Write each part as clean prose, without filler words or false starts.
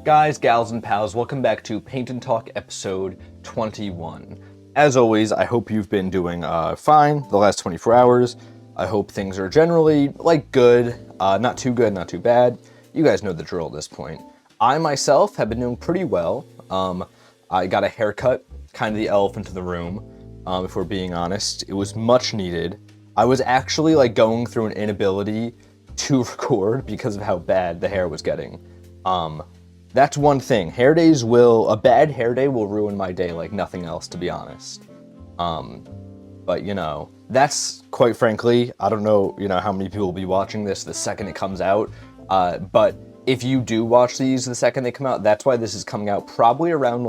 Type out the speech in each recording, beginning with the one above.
Guys, gals, and pals, welcome back to Paint and Talk episode 21. As always, I hope you've been doing fine the last 24 hours. I hope things are generally, good. Not too good, not too bad. You guys know the drill at this point. I myself have been doing pretty well. I got a haircut, kind of the elephant in the room, if we're being honest. It was much needed. I was actually going through an inability to record because of how bad the hair was getting. That's one thing. A bad hair day will ruin my day like nothing else, to be honest. But that's quite frankly, I don't know, how many people will be watching this the second it comes out. But if you do watch these the second they come out, that's why this is coming out probably around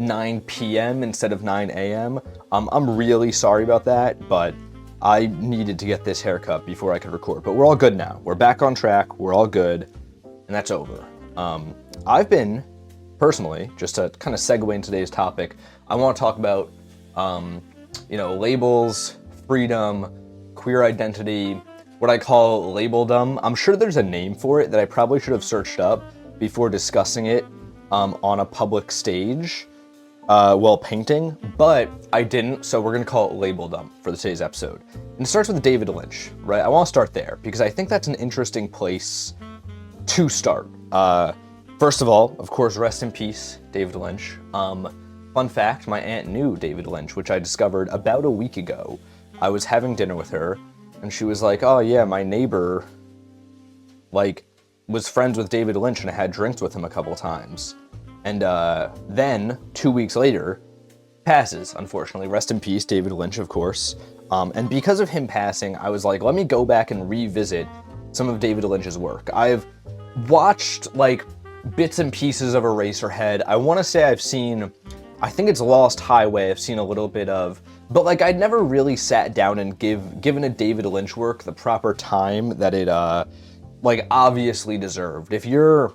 9 p.m. instead of 9 a.m. I'm really sorry about that, but I needed to get this haircut before I could record. But we're all good now. We're back on track. We're all good. And that's over. I've been, personally, just to kind of segue into today's topic, I want to talk about, labels, freedom, queer identity, what I call labeldom. I'm sure there's a name for it that I probably should have searched up before discussing it on a public stage while painting, but I didn't, so we're going to call it labeldom for today's episode. And it starts with David Lynch, right? I want to start there because I think that's an interesting place to start. First of all, of course, rest in peace, David Lynch. Fun fact, my aunt knew David Lynch, which I discovered about a week ago. I was having dinner with her, and she was like, oh yeah, my neighbor, was friends with David Lynch and I had drinks with him a couple times. And then, 2 weeks later, passes, unfortunately. Rest in peace, David Lynch, of course. And because of him passing, I was like, let me go back and revisit some of David Lynch's work. I've watched, bits and pieces of Eraserhead. I want to say I've seen, I think it's Lost Highway, I've seen a little bit of, but I'd never really sat down and given a David Lynch work the proper time that it, obviously deserved. If you're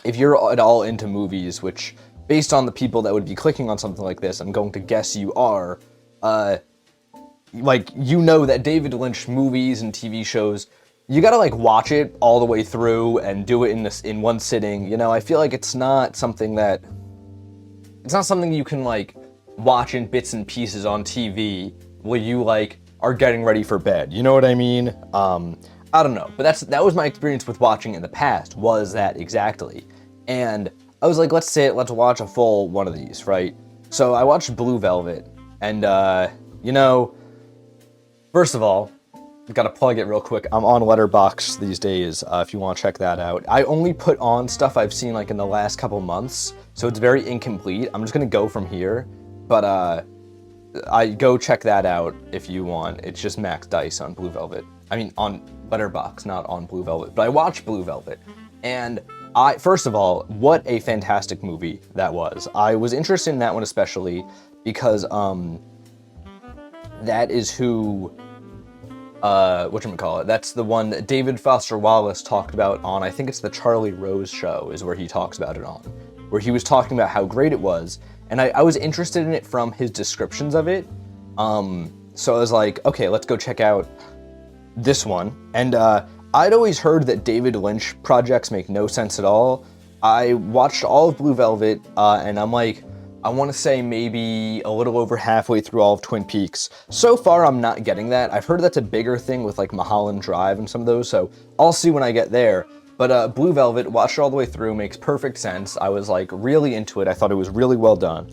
at all into movies, which, based on the people that would be clicking on something like this, I'm going to guess you are, that David Lynch movies and TV shows, you gotta watch it all the way through and do it in one sitting. I feel like it's not something you can watch in bits and pieces on TV while you are getting ready for bed. You know what I mean? I don't know, but that was my experience with watching in the past, was that exactly. And I was like, let's watch a full one of these, right? So I watched Blue Velvet, and first of all, gotta plug it real quick. I'm on Letterboxd these days, if you want to check that out. I only put on stuff I've seen in the last couple months, so it's very incomplete. I'm just gonna go from here, but I go check that out if you want. It's just Max Dice on Blue Velvet. I mean, on Letterboxd, not on Blue Velvet. But I watched Blue Velvet, and first of all, what a fantastic movie that was. I was interested in that one especially because that is who. That's the one that David Foster Wallace talked about on, I think it's the Charlie Rose show is where he talks about it on, where he was talking about how great it was, and I was interested in it from his descriptions of it, so I was like, okay, let's go check out this one, and I'd always heard that David Lynch projects make no sense at all. I watched all of Blue Velvet, and I'm I want to say maybe a little over halfway through all of Twin Peaks. So far, I'm not getting that. I've heard that's a bigger thing with Mulholland Drive and some of those, so I'll see when I get there. But Blue Velvet, watched it all the way through, makes perfect sense. I was really into it. I thought it was really well done.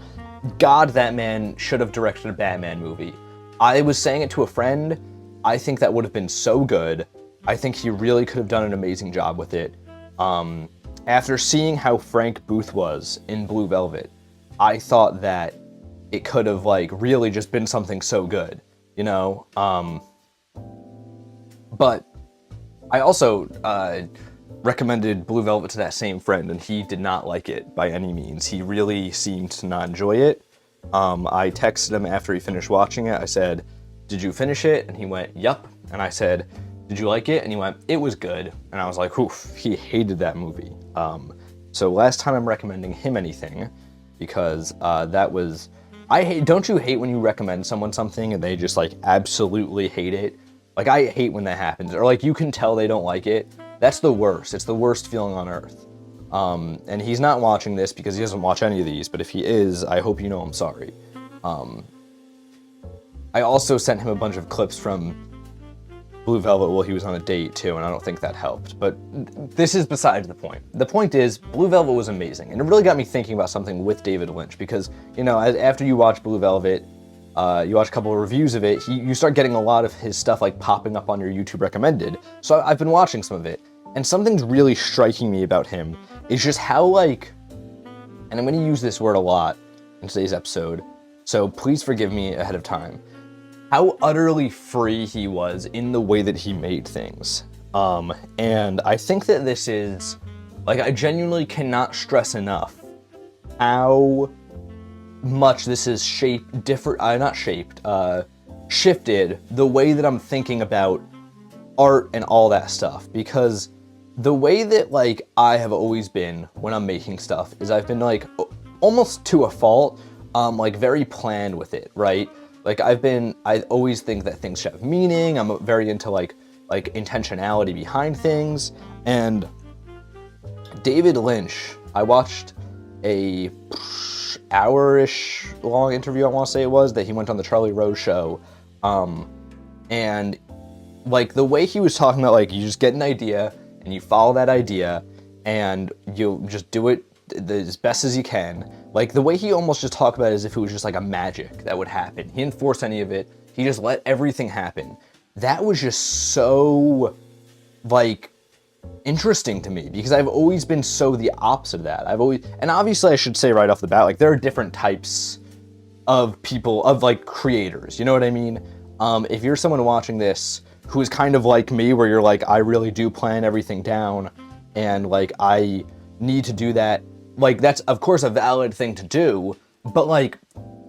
God, that man should have directed a Batman movie. I was saying it to a friend. I think that would have been so good. I think he really could have done an amazing job with it. After seeing how Frank Booth was in Blue Velvet, I thought that it could have really just been something so good, but I also recommended Blue Velvet to that same friend, and he did not like it by any means. He really seemed to not enjoy it. I texted him after he finished watching it. I said, did you finish it? And he went, yup. And I said, did you like it? And he went, it was good. And I was like, oof, he hated that movie. So last time I'm recommending him anything, because that was, don't you hate when you recommend someone something and they just absolutely hate it? I hate when that happens, or you can tell they don't like it. That's the worst. It's the worst feeling on earth. And he's not watching this because he doesn't watch any of these, but if he is, I hope you know I'm sorry. I also sent him a bunch of clips from Blue Velvet while he was on a date too, and I don't think that helped. But this is besides the point. The point is, Blue Velvet was amazing, and it really got me thinking about something with David Lynch, because, you know, after you watch Blue Velvet, you watch a couple of reviews of it, you start getting a lot of his stuff like popping up on your YouTube recommended. So I've been watching some of it, and something's really striking me about him is just how, like, and I'm going to use this word a lot in today's episode, so please forgive me ahead of time, how utterly free he was in the way that he made things. And I think that this is, like, I genuinely cannot stress enough how much this is shifted the way that I'm thinking about art and all that stuff. Because the way that, like, I have always been when I'm making stuff is I've been, like, almost to a fault, like, very planned with it, right? Like, I always think that things should have meaning. I'm very into, like intentionality behind things. And David Lynch, I watched a hour-ish long interview, I want to say it was, that he went on the Charlie Rose show. And, like, the way he was talking about, like, you just get an idea, and you follow that idea, and you just do it as best as you can. Like, the way he almost just talked about it as if it was just like a magic that would happen. He didn't force any of it. He just let everything happen. That was just so, like, interesting to me, because I've always been so the opposite of that. And obviously I should say right off the bat, like, there are different types of people, of, like, creators, you know what I mean? If you're someone watching this who is kind of like me, where you're like, I really do plan everything down, and, like, I need to do that, like, that's of course a valid thing to do, but, like,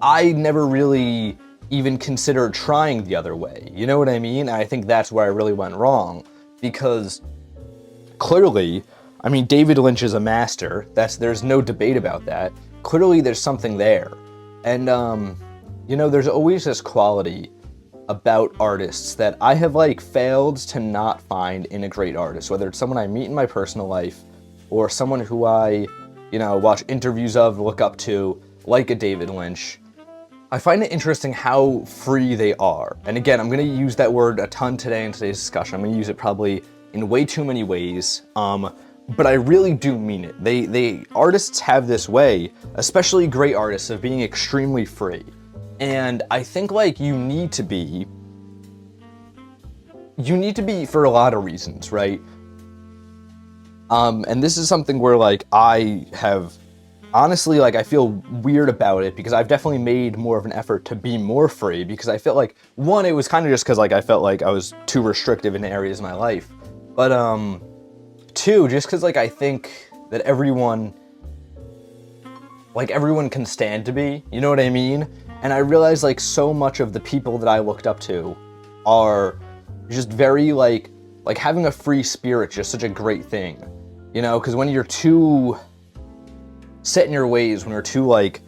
I never really even considered trying the other way, you know what I mean? And I think that's where I really went wrong, because clearly, I mean, David Lynch is a master, there's no debate about that. Clearly there's something there. And, you know, there's always this quality about artists that I have, like, failed to not find in a great artist, whether it's someone I meet in my personal life, or someone who I, you know, watch interviews of, look up to, like a David Lynch. I find it interesting how free they are. And again, I'm going to use that word a ton today in today's discussion. I'm going to use it probably in way too many ways, but I really do mean it. Artists have this way, especially great artists, of being extremely free. And I think, like, you need to be for a lot of reasons, right? And this is something where, like, I have, honestly, like, I feel weird about it, because I've definitely made more of an effort to be more free, because I felt like, one, it was kind of just because, like, I felt like I was too restrictive in areas of my life, but, two, just because, like, I think that everyone can stand to be, you know what I mean? And I realized, like, so much of the people that I looked up to are just very, like having a free spirit, just such a great thing. You know, because when you're too set in your ways, when you're too, like,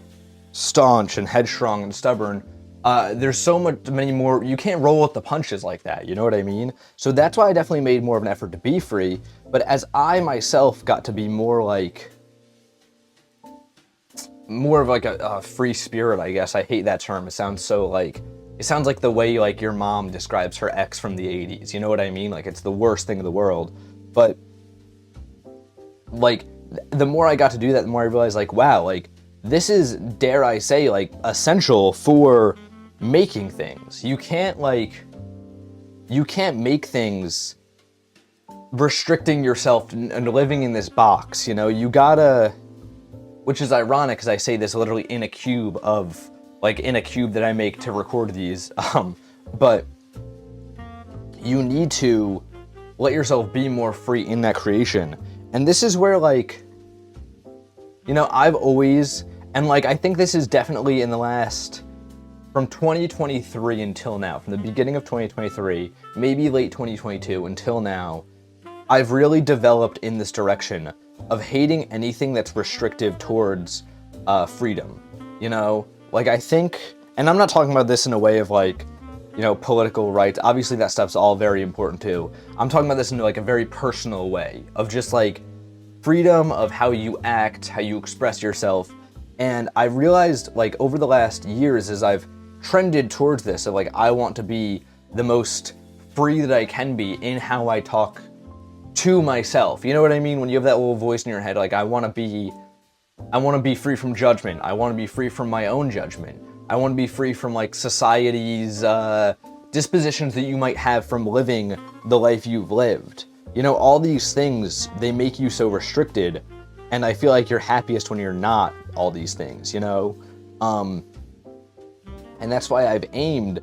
staunch and headstrong and stubborn, there's many more, you can't roll with the punches like that, you know what I mean? So that's why I definitely made more of an effort to be free, but as I myself got to be more of, like, a free spirit, I guess. I hate that term. It sounds like the way, like, your mom describes her ex from the 80s, you know what I mean? Like, it's the worst thing in the world. But, like, the more I got to do that, the more I realized, like, wow, like, this is, dare I say, like, essential for making things. You can't make things restricting yourself and living in this box, you know? You gotta, which is ironic, because I say this literally in a cube that I make to record these, but you need to let yourself be more free in that creation. And this is where, like, you know, I've always, and, like, I think this is definitely in the last, from 2023 until now, from the beginning of 2023, maybe late 2022 until now, I've really developed in this direction of hating anything that's restrictive towards freedom, you know? Like, I think, and I'm not talking about this in a way of, like, you know, political rights. Obviously, that stuff's all very important, too. I'm talking about this in, like, a very personal way of just, like, freedom of how you act, how you express yourself. And I realized, like, over the last years, as I've trended towards this, of like, I want to be the most free that I can be in how I talk to myself. You know what I mean? When you have that little voice in your head, like, I want to be free from judgment. I want to be free from my own judgment. I want to be free from, like, society's dispositions that you might have from living the life you've lived. You know, all these things, they make you so restricted, and I feel like you're happiest when you're not all these things, you know? And that's why I've aimed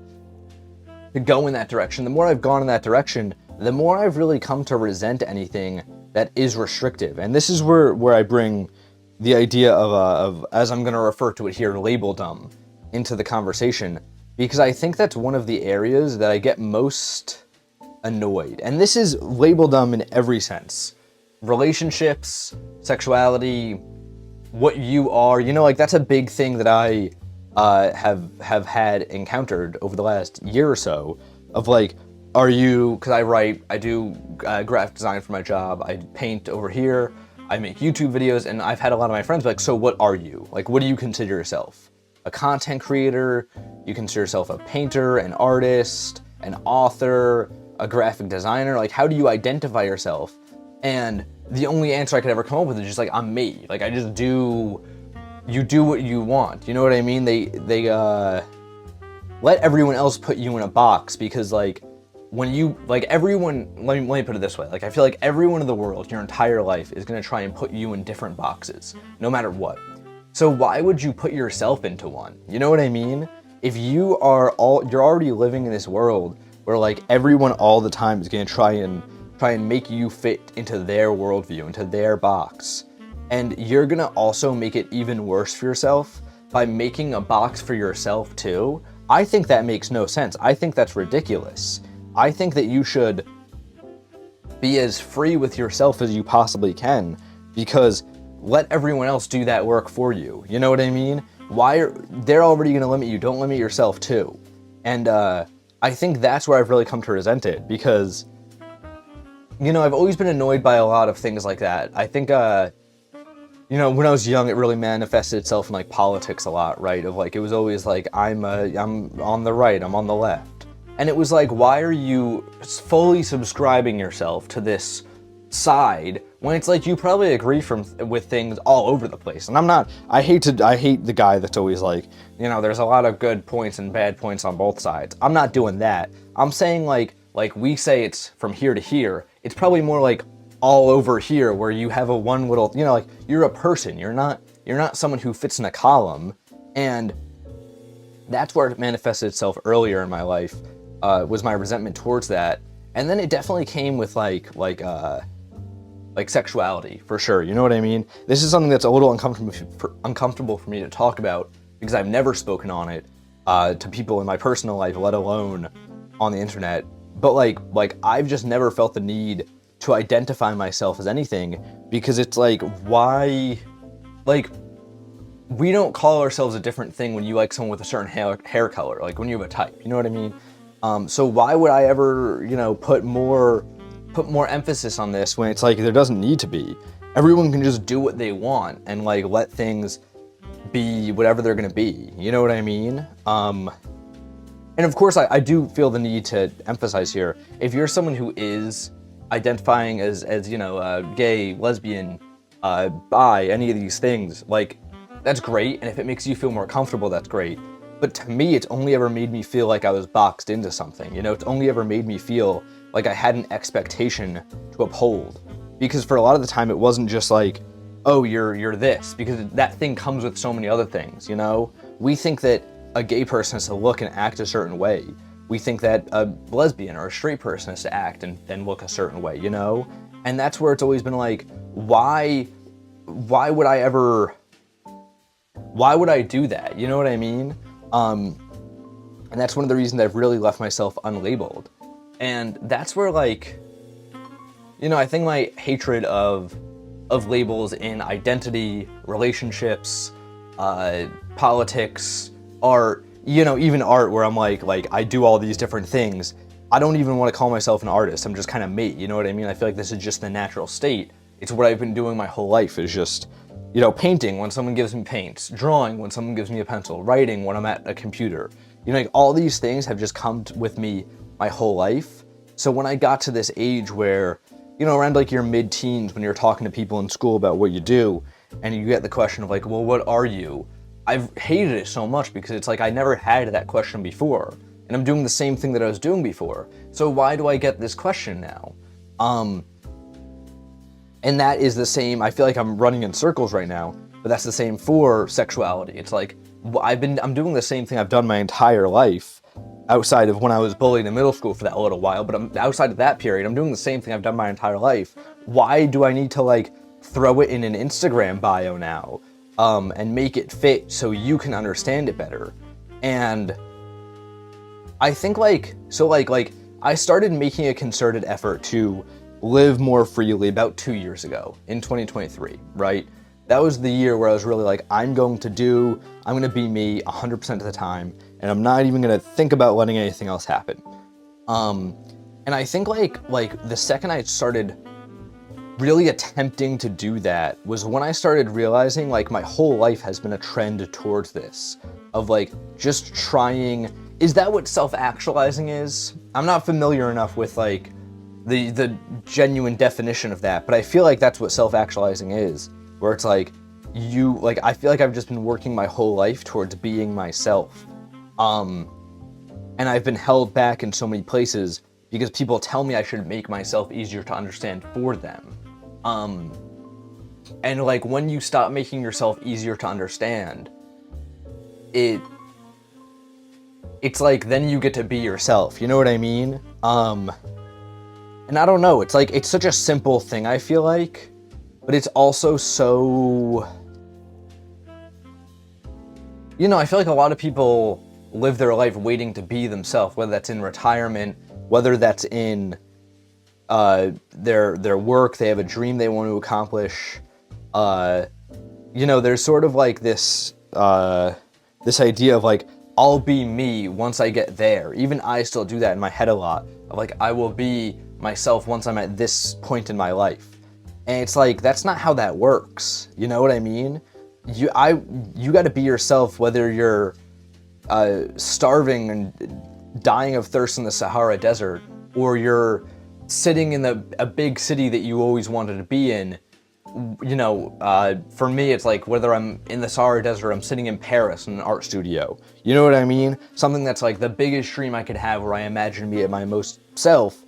to go in that direction. The more I've gone in that direction, the more I've really come to resent anything that is restrictive. And this is where I bring the idea of, as I'm going to refer to it here, labeldom into the conversation, because I think that's one of the areas that I get most annoyed. And this is labeldom in every sense. Relationships, sexuality, what you are, you know, like, that's a big thing that I have had encountered over the last year or so, of like, are you, because I do graphic design for my job, I paint over here, I make YouTube videos, and I've had a lot of my friends be like, so what are you? Like, what do you consider yourself? A content creator? You consider yourself a painter, an artist, an author, a graphic designer? Like, how do you identify yourself? And the only answer I could ever come up with is just like, I'm me. Like, I just do, you do what you want. You know what I mean? They let everyone else put you in a box, because, like, when you, like, everyone, let me put it this way. Like, I feel like everyone in the world, your entire life, is going to try and put you in different boxes, no matter what. So why would you put yourself into one? You know what I mean? If you're already living in this world where, like, everyone all the time is going to try and make you fit into their worldview, into their box. And you're gonna also make it even worse for yourself by making a box for yourself too. I think that makes no sense. I think that's ridiculous. I think that you should be as free with yourself as you possibly can, because let everyone else do that work for you. You know what I mean? They're already gonna limit you, don't limit yourself too. And I think that's where I've really come to resent it, because, you know, I've always been annoyed by a lot of things like that. I think, you know, when I was young, it really manifested itself in, like, politics a lot, right? Of, like, it was always like, I'm on the right, I'm on the left. And it was like, why are you fully subscribing yourself to this side when it's like you probably agree with things all over the place? And I hate the guy that's always like, you know, there's a lot of good points and bad points on both sides. I'm not doing that. I'm saying, like we say it's from here to here, it's probably more like all over here, where you have a one little, you know, like, you're a person, you're not someone who fits in a column. And that's where it manifested itself earlier in my life, was my resentment towards that. And then it definitely came with like sexuality, for sure. You know what I mean? This is something that's a little uncomfortable for me to talk about, because I've never spoken on it to people in my personal life, let alone on the internet. But like I've just never felt the need to identify myself as anything, because it's like, why, like, we don't call ourselves a different thing when you like someone with a certain hair color, like when you have a type, you know what I mean? So why would I ever, you know, put more emphasis on this when it's like, there doesn't need to be. Everyone can just do what they want and, like, let things be whatever they're gonna be, you know what I mean? And of course, I do feel the need to emphasize here, if you're someone who is identifying as you know, gay, lesbian, bi, any of these things, like, that's great, and if it makes you feel more comfortable, that's great. But to me, it's only ever made me feel like I was boxed into something, you know? It's only ever made me feel like I had an expectation to uphold. Because for a lot of the time, it wasn't just like, oh, you're this, because that thing comes with so many other things, you know? We think that a gay person has to look and act a certain way. We think that a lesbian or a straight person has to act and look a certain way, you know? And that's where it's always been like, why would I do that? You know what I mean? And that's one of the reasons I've really left myself unlabeled. And that's where, like, you know, I think my hatred of labels in identity, relationships, politics, art, you know, even art, where I'm like I do all these different things. I don't even want to call myself an artist. I'm just kind of me, you know what I mean? I feel like this is just the natural state, It's what I've been doing my whole life, is just, painting when someone gives me paints, drawing when someone gives me a pencil, writing when I'm at a computer. All these things have just come with me my whole life. So when I got to this age where, around like your mid-teens, when you're talking to people in school about what you do, and you get the question of like, well, what are you? I've hated it so much because it's like I never had that question before, and I'm doing the same thing that I was doing before. So why do I get this question now? And that is the same. I feel like I'm running in circles right now, but that's the same for sexuality. It's like I'm doing the same thing I've done my entire life, outside of when I was bullied in middle school for that little while. But outside of that period, I'm doing the same thing I've done my entire life. Why do I need to like throw it in an Instagram bio now, and make it fit so you can understand it better? And I think like I started making a concerted effort to live more freely about 2 years ago, in 2023, right? That was the year where I was really like, I'm going to be me 100% of the time, and I'm not even going to think about letting anything else happen. And I think like the second I started really attempting to do that was when I started realizing like my whole life has been a trend towards this, of like just trying. Is that what self-actualizing is? I'm not familiar enough with like the genuine definition of that, but I feel like that's what self-actualizing is, where it's like I feel like I've just been working my whole life towards being myself, and I've been held back in so many places because people tell me I should make myself easier to understand for them, and like when you stop making yourself easier to understand, it's like then you get to be yourself, you know what I mean? And I don't know, it's like, it's such a simple thing, I feel like, but it's also so, I feel like a lot of people live their life waiting to be themselves, whether that's in retirement, whether that's in their work, they have a dream they want to accomplish. There's sort of like this idea of like, I'll be me once I get there. Even I still do that in my head a lot, of like, I will be myself once I'm at this point in my life. And it's like, that's not how that works. You know what I mean? You got to be yourself, whether you're starving and dying of thirst in the Sahara Desert, or you're sitting in a big city that you always wanted to be in. For me, it's like whether I'm in the Sahara Desert or I'm sitting in Paris in an art studio. You know what I mean? Something that's like the biggest dream I could have, where I imagine me at my most self.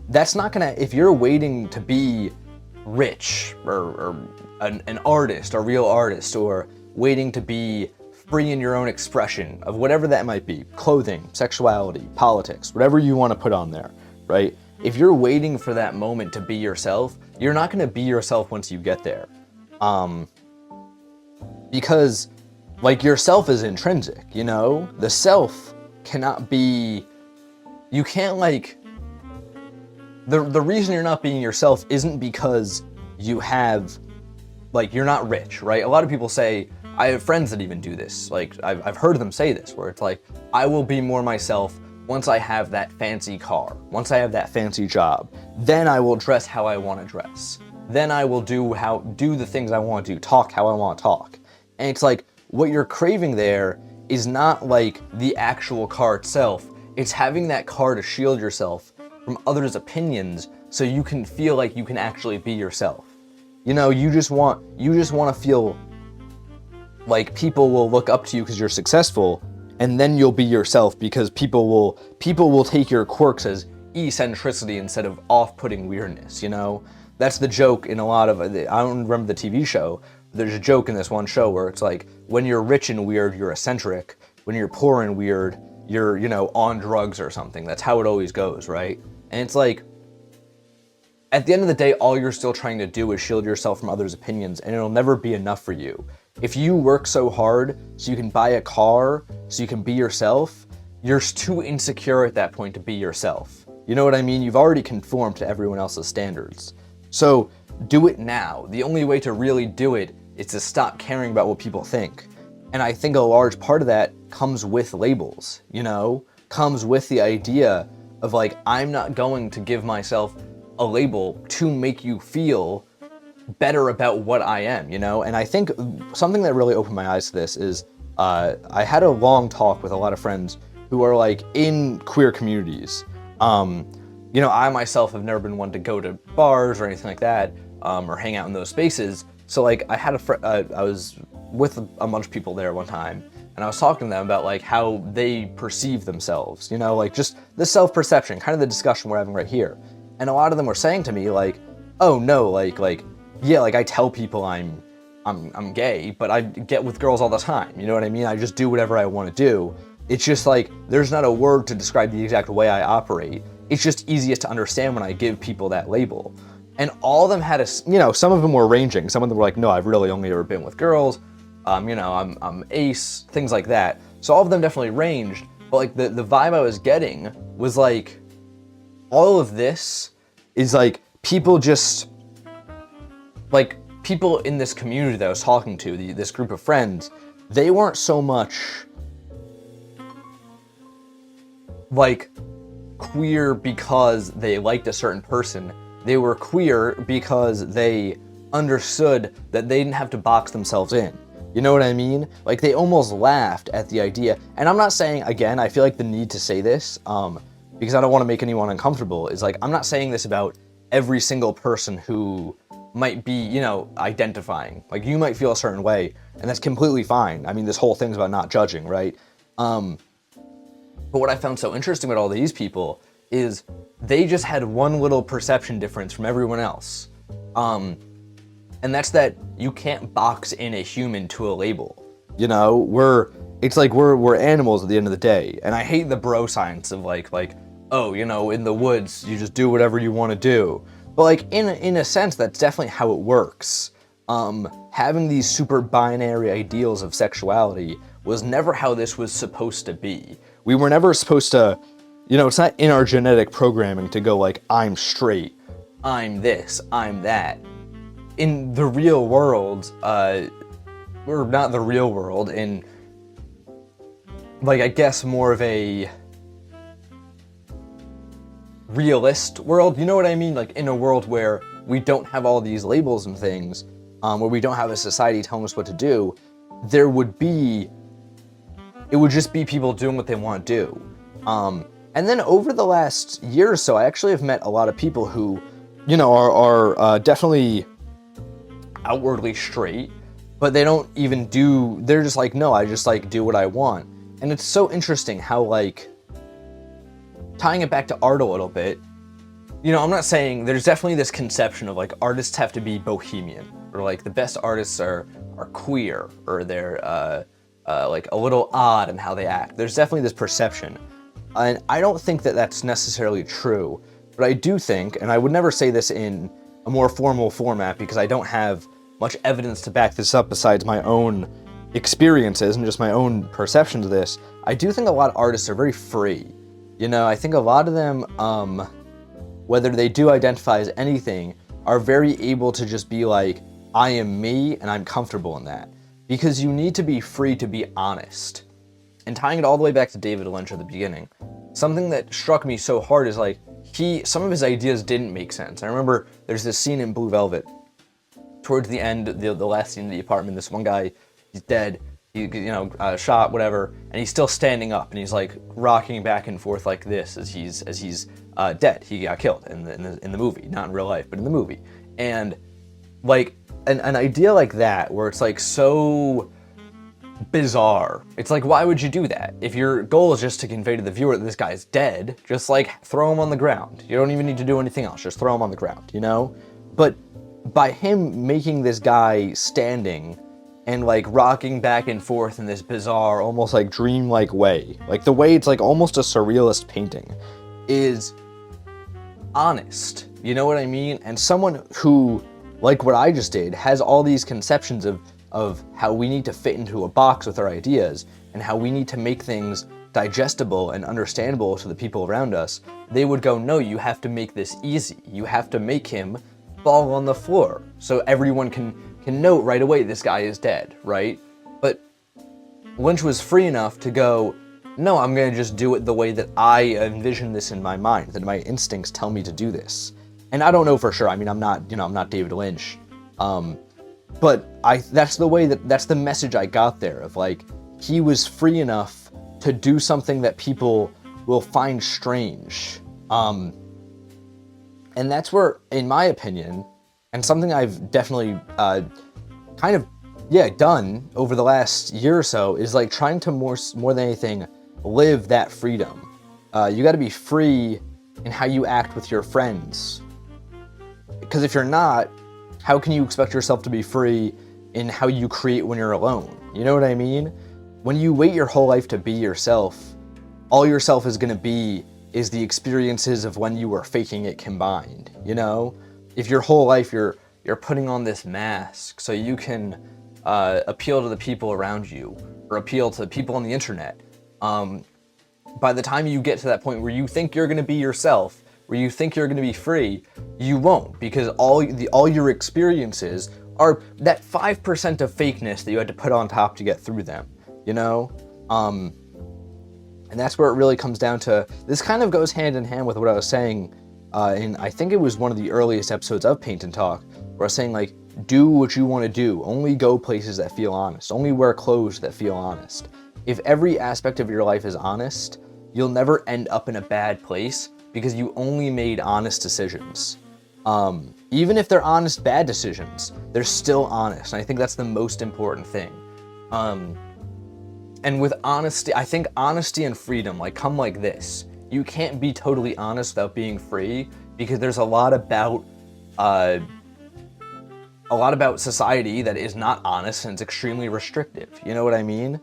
That's not gonna, if you're waiting to be rich or an artist, a real artist, or waiting to be free in your own expression of whatever that might be, clothing, sexuality, politics, whatever you want to put on there, right? If you're waiting for that moment to be yourself, you're not going to be yourself once you get there. Because like yourself is intrinsic, the self cannot be, you can't like, the reason you're not being yourself isn't because you have, like, you're not rich, right? A lot of people say, I have friends that even do this, like, I've heard them say this, where it's like, I will be more myself once I have that fancy car, once I have that fancy job, then I will dress how I want to dress. Then I will do the things I want to do, talk how I want to talk. And it's like, what you're craving there is not like the actual car itself, it's having that car to shield yourself from others' opinions so you can feel like you can actually be yourself. You just want to feel like people will look up to you because you're successful, and then you'll be yourself because people will take your quirks as eccentricity instead of off-putting weirdness, That's the joke in a lot of, I don't remember the TV show, but there's a joke in this one show where it's like, when you're rich and weird, you're eccentric. When you're poor and weird, you're, on drugs or something. That's how it always goes, right? And it's like, at the end of the day, all you're still trying to do is shield yourself from others' opinions, and it'll never be enough for you. If you work so hard so you can buy a car, so you can be yourself, you're too insecure at that point to be yourself. You know what I mean? You've already conformed to everyone else's standards. So do it now. The only way to really do it is to stop caring about what people think. And I think a large part of that comes with labels, comes with the idea of like, I'm not going to give myself a label to make you feel better about what I am, you know? And I think something that really opened my eyes to this is I had a long talk with a lot of friends who are like in queer communities. You know, I myself have never been one to go to bars or anything like that, or hang out in those spaces. So like I had I was with a bunch of people there one time, and I was talking to them about like how they perceive themselves, you know, like just the self-perception, kind of the discussion we're having right here. And a lot of them were saying to me like, oh no, yeah, like I tell people I'm gay, but I get with girls all the time. You know what I mean? I just do whatever I want to do. It's just like there's not a word to describe the exact way I operate. It's just easiest to understand when I give people that label. And all of them had you know, some of them were ranging. Some of them were like, no, I've really only ever been with girls. You know, I'm ace, things like that. So all of them definitely ranged. But like the vibe I was getting was like, all of this is like people just, like people in this community that I was talking to, this group of friends, they weren't so much like queer because they liked a certain person. They were queer because they understood that they didn't have to box themselves in. You know what I mean? Like they almost laughed at the idea. And I'm not saying, again, I feel like the need to say this, because I don't want to make anyone uncomfortable, is like, I'm not saying this about every single person who might be, you know, identifying. Like you might feel a certain way, and that's completely fine. I mean, this whole thing's about not judging, right? But what I found so interesting about all these people is they just had one little perception difference from everyone else. And that's that you can't box in a human to a label. You know, it's like we're animals at the end of the day. And I hate the bro science of like, oh, you know, in the woods, you just do whatever you want to do. But like in a sense, that's definitely how it works. Having these super binary ideals of sexuality was never how this was supposed to be. We were never supposed to, you know, it's not in our genetic programming to go like, I'm straight, I'm this, I'm that. In the real world, or not the real world, in like, I guess more of a realist world, you know what I mean? Like in a world where we don't have all these labels and things, where we don't have a society telling us what to do, it would just be people doing what they want to do. And then over the last year or so, I actually have met a lot of people who, you know, are definitely outwardly straight, but they don't even they're just like, no, I just like do what I want. And it's so interesting how, like, tying it back to art a little bit, you know, I'm not saying, there's definitely this conception of like artists have to be bohemian, or like the best artists are queer, or they're like a little odd in how they act. There's definitely this perception. And I don't think that that's necessarily true, but I do think, and I would never say this in a more formal format because I don't have much evidence to back this up besides my own experiences and just my own perceptions of this, I do think a lot of artists are very free. You know, I think a lot of them, whether they do identify as anything, are very able to just be like, I am me and I'm comfortable in that. Because you need to be free to be honest. And tying it all the way back to David Lynch at the beginning, something that struck me so hard is like, some of his ideas didn't make sense. I remember there's this scene in Blue Velvet, towards the end, the last scene of the apartment, this one guy, he's dead, shot, whatever, and he's still standing up, and he's like rocking back and forth like this as he's dead. He got killed in the movie, not in real life, but in the movie. And like an idea like that, where it's like so bizarre. It's like, why would you do that? If your goal is just to convey to the viewer that this guy's dead, just like throw him on the ground. You don't even need to do anything else, just throw him on the ground, you know? But by him making this guy standing and like rocking back and forth in this bizarre, almost like dreamlike way, like the way it's like almost a surrealist painting, is honest. You know what I mean? And someone who, like what I just did, has all these conceptions of how we need to fit into a box with our ideas and how we need to make things digestible and understandable to the people around us, they would go, no, you have to make this easy. You have to make him fall on the floor so everyone can note right away this guy is dead, right? But Lynch was free enough to go, no, I'm gonna just do it the way that I envision this in my mind, that my instincts tell me to do this. And I don't know for sure. I mean, I'm not David Lynch. But that's the message I got there of like, he was free enough to do something that people will find strange. And that's where, in my opinion, and something I've definitely done over the last year or so, is like trying to more than anything live that freedom. You got to be free in how you act with your friends, because if you're not, how can you expect yourself to be free in how you create when you're alone? You know what I mean? When you wait your whole life to be yourself, all yourself is gonna be is the experiences of when you were faking it combined, you know? If your whole life you're putting on this mask so you can appeal to the people around you, or appeal to people on the internet, by the time you get to that point where you think you're gonna be yourself, where you think you're gonna be free, you won't, because all your experiences are that 5% of fakeness that you had to put on top to get through them, you know? And that's where it really comes down to, this kind of goes hand in hand with what I was saying in, I think it was one of the earliest episodes of Paint and Talk, where I was saying like, do what you want to do, only go places that feel honest, only wear clothes that feel honest. If every aspect of your life is honest, you'll never end up in a bad place, because you only made honest decisions. Even if they're honest bad decisions, they're still honest, and I think that's the most important thing. And with honesty, I think honesty and freedom like come like this. You can't be totally honest without being free, because there's a lot about society that is not honest and it's extremely restrictive. You know what I mean?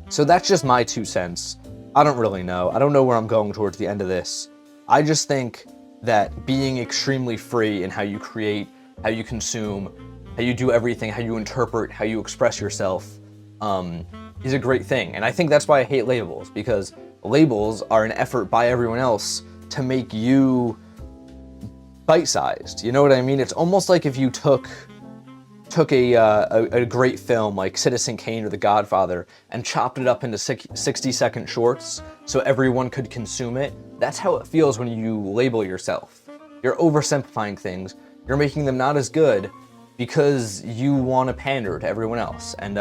So that's just my 2 cents. I don't really know. I don't know where I'm going towards the end of this. I just think that being extremely free in how you create, how you consume, how you do everything, how you interpret, how you express yourself, is a great thing. And I think that's why I hate labels, because labels are an effort by everyone else to make you bite-sized. You know what I mean? It's almost like if you took a great film like Citizen Kane or The Godfather and chopped it up into 60-second shorts so everyone could consume it. That's how it feels when you label yourself. You're oversimplifying things. You're making them not as good because you want to pander to everyone else. And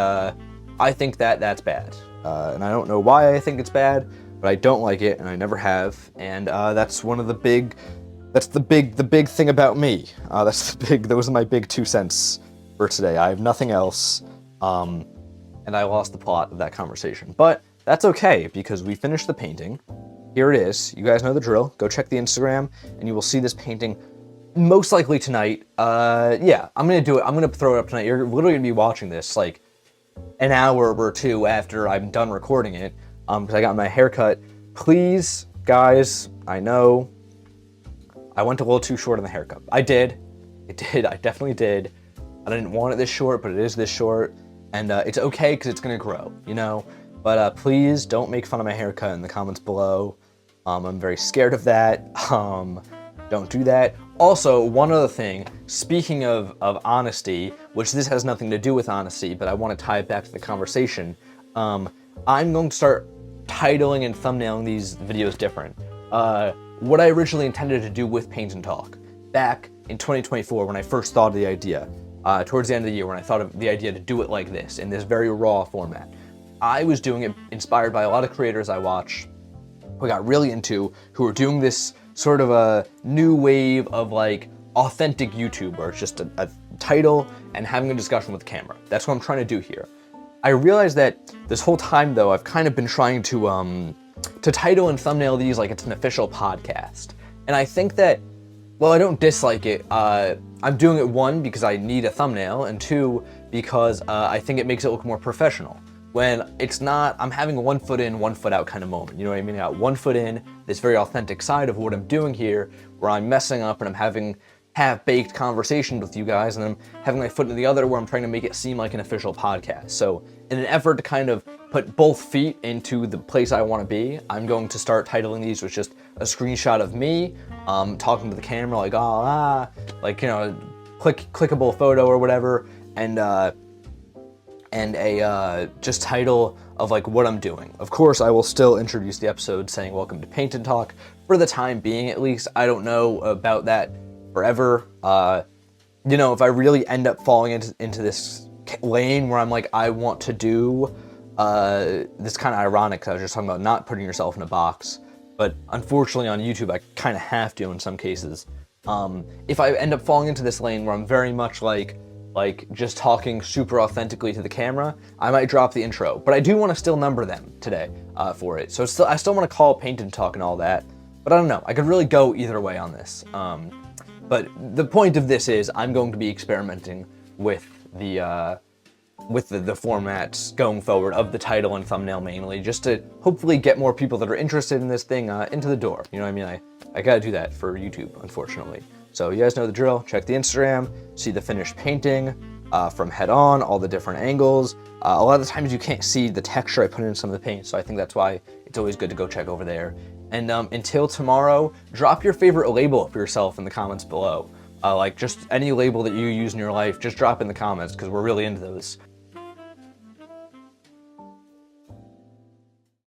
I think that's bad. And I don't know why I think it's bad, but I don't like it, and I never have. And that's one of the big thing about me. Those are my big 2 cents for today. I have nothing else, and I lost the plot of that conversation. But that's okay, because we finished the painting. Here it is. You guys know the drill. Go check the Instagram, and you will see this painting most likely tonight. Yeah, I'm gonna do it. I'm gonna throw it up tonight. You're literally gonna be watching this like an hour or two after I'm done recording it, because I got my hair cut. Please, guys, I know I went a little too short on the haircut. I definitely did. I didn't want it this short, but it is this short, and it's okay because it's gonna grow, you know? But please don't make fun of my haircut in the comments below. I'm very scared of that. Don't do that. Also, one other thing, speaking of honesty, which this has nothing to do with honesty, but I want to tie it back to the conversation, I'm going to start titling and thumbnailing these videos different. What I originally intended to do with Paint and Talk, back in 2024 when I first thought of the idea, towards the end of the year when I thought of the idea to do it like this, in this very raw format. I was doing it inspired by a lot of creators I watch, who I got really into, who were doing this sort of a new wave of like authentic YouTube, where it's just a title and having a discussion with the camera. That's what I'm trying to do here. I realized that this whole time though, I've kind of been trying to title and thumbnail these like it's an official podcast. And I think that, well, I don't dislike it. I'm doing it, 1, because I need a thumbnail, and 2, because I think it makes it look more professional. When it's not, I'm having a 1 foot in, 1 foot out kind of moment. You know what I mean? I got 1 foot in, this very authentic side of what I'm doing here, where I'm messing up and I'm having half-baked conversations with you guys, and I'm having my foot in the other where I'm trying to make it seem like an official podcast. So in an effort to kind of put both feet into the place I want to be, I'm going to start titling these with just a screenshot of me talking to the camera, like, like, you know, clickable photo or whatever, and a just title of like what I'm doing. Of course, I will still introduce the episode saying welcome to Paint and Talk for the time being, at least. I don't know about that forever. you know, if I really end up falling into this lane where I'm like, I want to do this kind of ironic, 'cause I was just talking about not putting yourself in a box, but unfortunately on YouTube I kind of have to in some cases. If I end up falling into this lane where I'm very much like just talking super authentically to the camera, I might drop the intro. But I do want to still number them today for it. So I still want to call Paint and Talk and all that. But I don't know. I could really go either way on this. But the point of this is I'm going to be experimenting with the formats going forward of the title and thumbnail mainly, just to hopefully get more people that are interested in this thing into the door. You know what I mean? I gotta do that for YouTube, unfortunately. So you guys know the drill. Check the Instagram, see the finished painting from head on, all the different angles. A lot of the times you can't see the texture I put in some of the paint, so I think that's why it's always good to go check over there. And until tomorrow, drop your favorite label for yourself in the comments below. Like just any label that you use in your life, just drop in the comments because we're really into those.